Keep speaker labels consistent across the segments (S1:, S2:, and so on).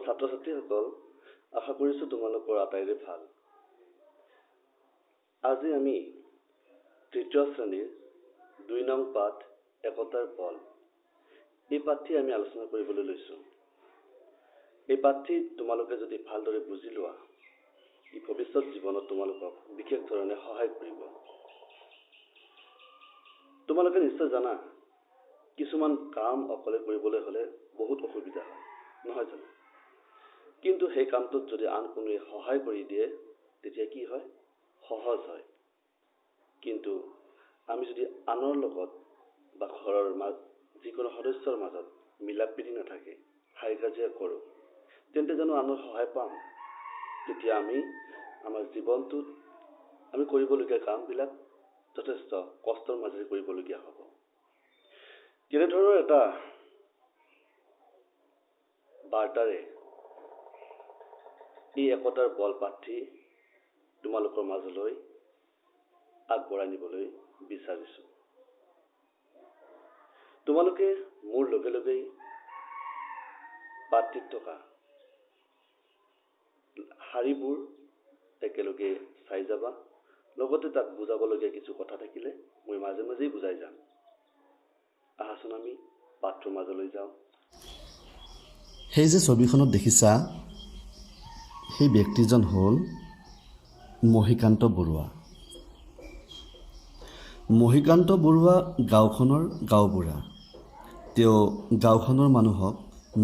S1: ছাত্ৰ ছাত্ৰীসকল, আশা কৰিছোঁ তোমালোকৰ আটাইৰে ভাল। আজি আমি তৃতীয় শ্ৰেণীৰ ২ নং পাঠ একতাৰ বল এই পাঠটি আমি আলোচনা কৰিবলৈ লৈছোঁ। এই পাঠটি তোমালোকে যদি ভালদৰে বুজি লোৱা, ই ভৱিষ্যত জীৱনত তোমালোকক বিশেষ ধৰণে সহায় কৰিব। তোমালোকে নিশ্চয় জানা, কিছুমান কাম অকলে কৰিবলৈ হ'লে বহুত অসুবিধা হয়, নহয় জানো? কিন্তু সেই কামটোত যদি আন কোনোৱে সহায় কৰি দিয়ে, তেতিয়া কি হয়? সহজ হয়। কিন্তু আমি যদি আনৰ লগত বা ঘৰৰ যিকোনো সদস্যৰ মাজত মিলা প্ৰীতি নাথাকে, হাই কাজিয়া কৰোঁ, তেন্তে জানো আনৰ সহায় পাম? তেতিয়া আমি আমাৰ জীৱনটোত আমি কৰিবলগীয়া কামবিলাক যথেষ্ট কষ্টৰ মাজেৰে কৰিবলগীয়া হ'ব। তেনেধৰণৰ এটা বাৰ্তাৰে এই একতাৰ বল পাঠটি তোমালোকৰ মাজলৈ আগবঢ়াই নিবলৈ বিচাৰিছোঁ। তোমালোকে মোৰ লগে লগেই পাঠটিত থকা শাৰীবোৰ একেলগে চাই যাবা। লগতে তাত বুজাবলগীয়া কিছু কথা থাকিলে মই মাজে মাজেই বুজাই যাম। আহাচোন আমি পাঠটোৰ মাজলৈ যাওঁ।
S2: সেই যে ছবিখনত দেখিছা, সেই ব্যক্তিজন হ'ল মহিকান্ত বৰুৱা। মহিকান্ত বৰুৱা গাঁওখনৰ গাঁওবুঢ়া। তেওঁ গাঁওখনৰ মানুহক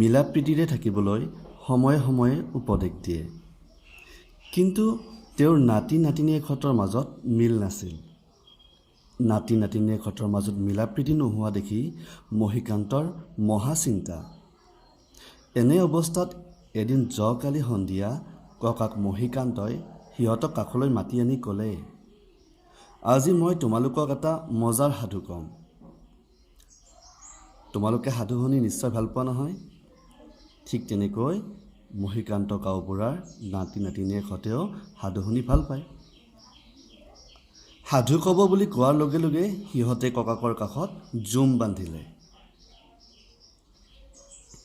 S2: মিলা প্ৰীতিৰে থাকিবলৈ সময়ে সময়ে উপদেশ দিয়ে। কিন্তু তেওঁৰ নাতি নাতিনীয়েকহঁতৰ মাজত মিল নাছিল। নাতি নাতিনীয়েকহঁতৰ মাজত মিলা প্ৰীতি নোহোৱা দেখি মহিকান্তৰ মহা চিন্তা। এনে অৱস্থাত এদিন যোৱাকালি সন্ধিয়া ককাক মহিকান্তই সিহঁতক কাষলৈ মাতি আনি ক'লে, আজি মই তোমালোকক এটা মজাৰ সাধু ক'ম। তোমালোকে সাধু শুনি নিশ্চয় ভাল পোৱা নহয়? ঠিক তেনেকৈ মহিকান্ত গাঁওবুঢ়াৰ নাতি নাতিনীয়েকহঁতেও সাধু শুনি ভাল পায়। সাধু ক'ব বুলি কোৱাৰ লগে লগে সিহঁতে ককাকৰ কাষত জুম বান্ধিলে।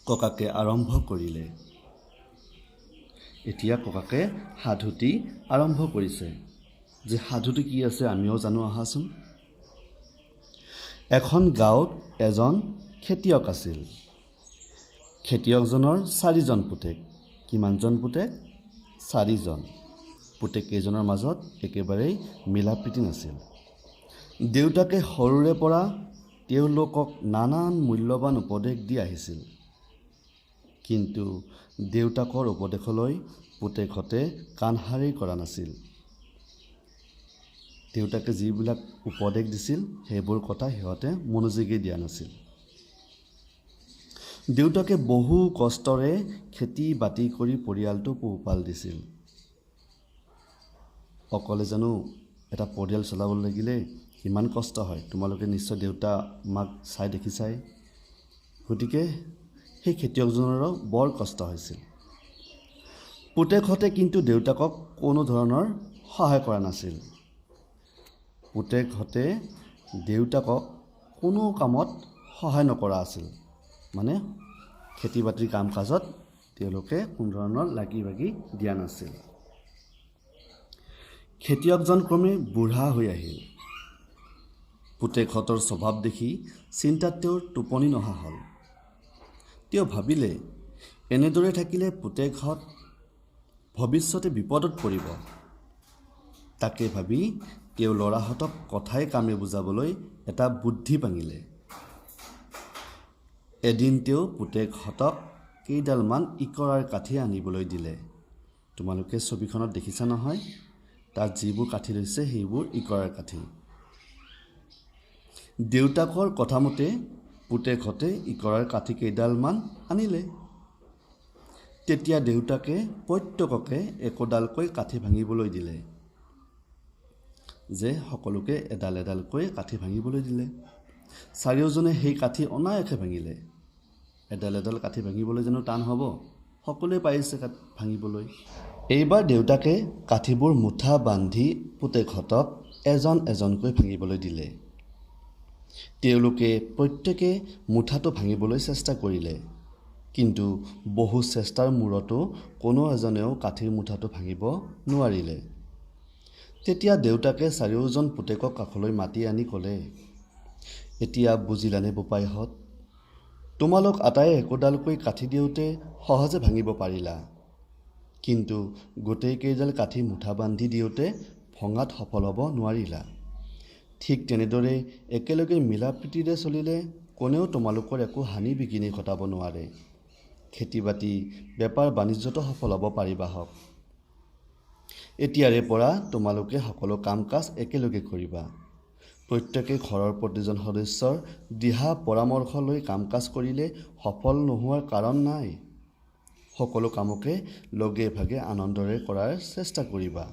S2: ককাকে আৰম্ভ কৰিলে। এতিয়া ককাকে সাধুটি আৰম্ভ কৰিছে। যে সাধুটো কি আছে আমিও জানো, আহাচোন। এখন গাঁৱত এজন খেতিয়ক আছিল। খেতিয়কজনৰ 4জন পুতেক। কিমানজন পুতেক? 4জন। পুতেককেইজনৰ মাজত একেবাৰেই মিলা প্ৰীতি নাছিল। দেউতাকে সৰুৰে পৰা তেওঁলোকক নানান মূল্যৱান উপদেশ দি আহিছিল। কিন্তু দেউতাকৰ উপদেশলৈ পুতেকহঁতে কাণসাৰেই কৰা নাছিল। দেউতাকে যিবিলাক উপদেশ দিছিল, সেইবোৰ কথা সিহঁতে মনোযোগেই দিয়া নাছিল। দেউতাকে বহু কষ্টৰে খেতি বাতি কৰি পৰিয়ালটো পোহপাল দিছিল। অকলে জানো এটা পৰিয়াল চলাব লাগিলে কিমান কষ্ট হয়, তোমালোকে নিশ্চয় দেউতা মাক চাই দেখিছাই। গতিকে সেই খেতিয়কজনৰো বৰ কষ্ট হৈছিল। পুতেকহঁতে কিন্তু দেউতাকক কোনো ধৰণৰ সহায় কৰা নাছিল। পুতেকহঁতে দেউতাকক কোনো কামত সহায় নকৰা আছিল। মানে খেতি বাতিৰ কাম কাজত তেওঁলোকে কোনো ধৰণৰ লাগি ভাগি দিয়া নাছিল। খেতিয়কজন ক্ৰমে বুঢ়া হৈ আহিল। পুতেকহঁতৰ স্বভাৱ দেখি চিন্তাত তেওঁৰ টোপনি নহা হ'ল। তেওঁ ভাবিলে, এনেদৰে থাকিলে পুতেকহঁত ভৱিষ্যতে বিপদত পৰিব। তাকে ভাবি তেওঁ ল'ৰাহঁতক কথাই কামে বুজাবলৈ এটা বুদ্ধি পাঙিলে। এদিন তেওঁ পুতেকহঁতক কেইডালমান ইকৰাৰ কাঠি আনিবলৈ দিলে। তোমালোকে ছবিখনত দেখিছা নহয়, তাত যিবোৰ কাঠি লৈছে সেইবোৰ ইকৰাৰ কাঠি। দেউতাকৰ কথামতে পুতেকহঁতে ইকৰাৰ কাঠি কেইডালমান আনিলে। তেতিয়া দেউতাকে প্ৰত্যেককে একোডালকৈ কাঠি ভাঙিবলৈ দিলে। যে সকলোকে এডাল এডালকৈ কাঠি ভাঙিবলৈ দিলে। চাৰিওজনে সেই কাঠি অনায়াসে ভাঙিলে। এডাল এডাল কাঠি ভাঙিবলৈ জানো টান হ'ব? সকলোৱে পাৰিছে ভাঙিবলৈ। এইবাৰ দেউতাকে কাঠিবোৰ মুঠা বান্ধি পুতেকহঁতক এজন এজনকৈ ভাঙিবলৈ দিলে। তেওঁলোকে প্ৰত্যেকে মুঠাটো ভাঙিবলৈ চেষ্টা কৰিলে, কিন্তু বহু চেষ্টাৰ মূৰতো কোনো এজনেও কাঠিৰ মুঠাটো ভাঙিব নোৱাৰিলে। তেতিয়া দেউতাকে চাৰিওজন পুতেকক কাষলৈ মাতি আনি ক'লে, এতিয়া বুজিলানে বোপাইহঁত? তোমালোক আটায়ে একোডালকৈ কাঠি দিওঁতে সহজে ভাঙিব পাৰিলা, কিন্তু গোটেইকেইডাল কাঠি মুঠা বান্ধি দিওঁতে ভঙাত সফল হ'ব নোৱাৰিলা। ঠিক তেনেদৰে একেলগে মিলা প্ৰীতিৰে চলিলে কোনেও তোমালোকৰ একো হানি বিঘিনি ঘটাব নোৱাৰে। খেতি বাতি বেপাৰ বাণিজ্যতো সফল হ'ব পাৰিবা হওক। এতিয়াৰে পৰা তোমালোকে সকলো কাম কাজ একেলগে কৰিবা। প্ৰত্যেকে ঘৰৰ প্ৰতিজন সদস্যৰ দিহা পৰামৰ্শ লৈ কাম কাজ কৰিলে সফল নোহোৱাৰ কাৰণ নাই। সকলো কামকে লগে ভাগে আনন্দৰে কৰাৰ চেষ্টা কৰিবা।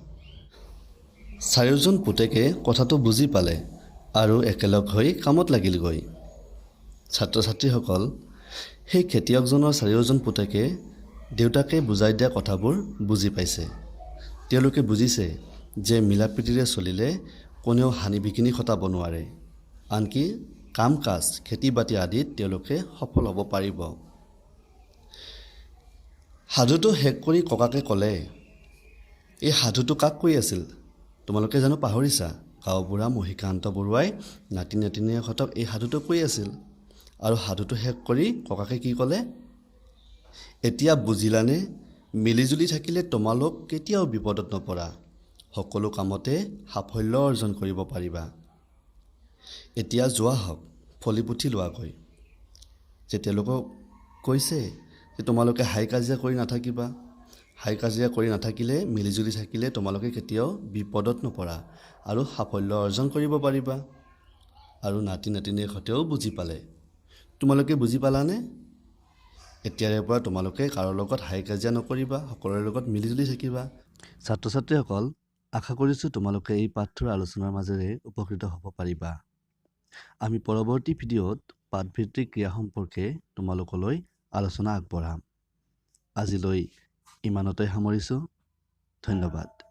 S2: চাৰিওজন পুতেকে কথাটো বুজি পালে আৰু একেলগ হৈ কামত লাগিলগৈ। ছাত্ৰ ছাত্ৰীসকল, সেই খেতিয়কজনৰ চাৰিওজন পুতেকে দেউতাকে বুজাই দিয়া কথাবোৰ বুজি পাইছে। তেওঁলোকে বুজিছে যে মিলা প্ৰীতিৰে চলিলে কোনেও হানি বিঘিনি ঘটাব নোৱাৰে, আনকি কাম কাজ খেতি বাতি আদিত তেওঁলোকে সফল হ'ব পাৰিব। সাধুটো শেষ কৰি ককাকে ক'লে, এই সাধুটো কাক কৈ আছিল? তোমালোকে জানো পাহৰিছা? গাঁওবুঢ়া মহিকান্ত বৰুৱাই নাতি নাতিনীহঁতক এই সাধুটো কৈ আছিল। আৰু সাধুটো শেষ কৰি ককাকে কি ক'লে? এতিয়া বুজিলানে? মিলিজুলি থাকিলে তোমালোক কেতিয়াও বিপদত নপৰা, সকলো কামতে সাফল্য অৰ্জন কৰিব পাৰিবা। এতিয়া যোৱা হওক, ফলি পুথি লোৱাগৈ। যে তেওঁলোকক কৈছে যে তোমালোকে হাই কাজিয়া কৰি নাথাকিবা। হাই কাজিয়া কৰি নাথাকিলে, মিলিজুলি থাকিলে তোমালোকে কেতিয়াও বিপদত নপৰা আৰু সাফল্য অৰ্জন কৰিব পাৰিবা। আৰু নাতি নাতিনীৰ সৈতেও বুজি পালে। তোমালোকে বুজি পালানে? এতিয়াৰে পৰা তোমালোকে কাৰো লগত হাই কাজিয়া নকৰিবা, সকলোৰে লগত মিলিজুলি থাকিবা। ছাত্ৰ ছাত্ৰীসকল, আশা কৰিছোঁ তোমালোকে এই পাঠটোৰ আলোচনাৰ মাজেৰে উপকৃত হ'ব পাৰিবা। আমি পৰৱৰ্তী ভিডিঅ'ত পাঠভিত্তিক ক্ৰিয়া সম্পৰ্কে তোমালোকলৈ আলোচনা আগবঢ়াম। আজিলৈ ইমানতে সামৰিছোঁ। ধন্যবাদ।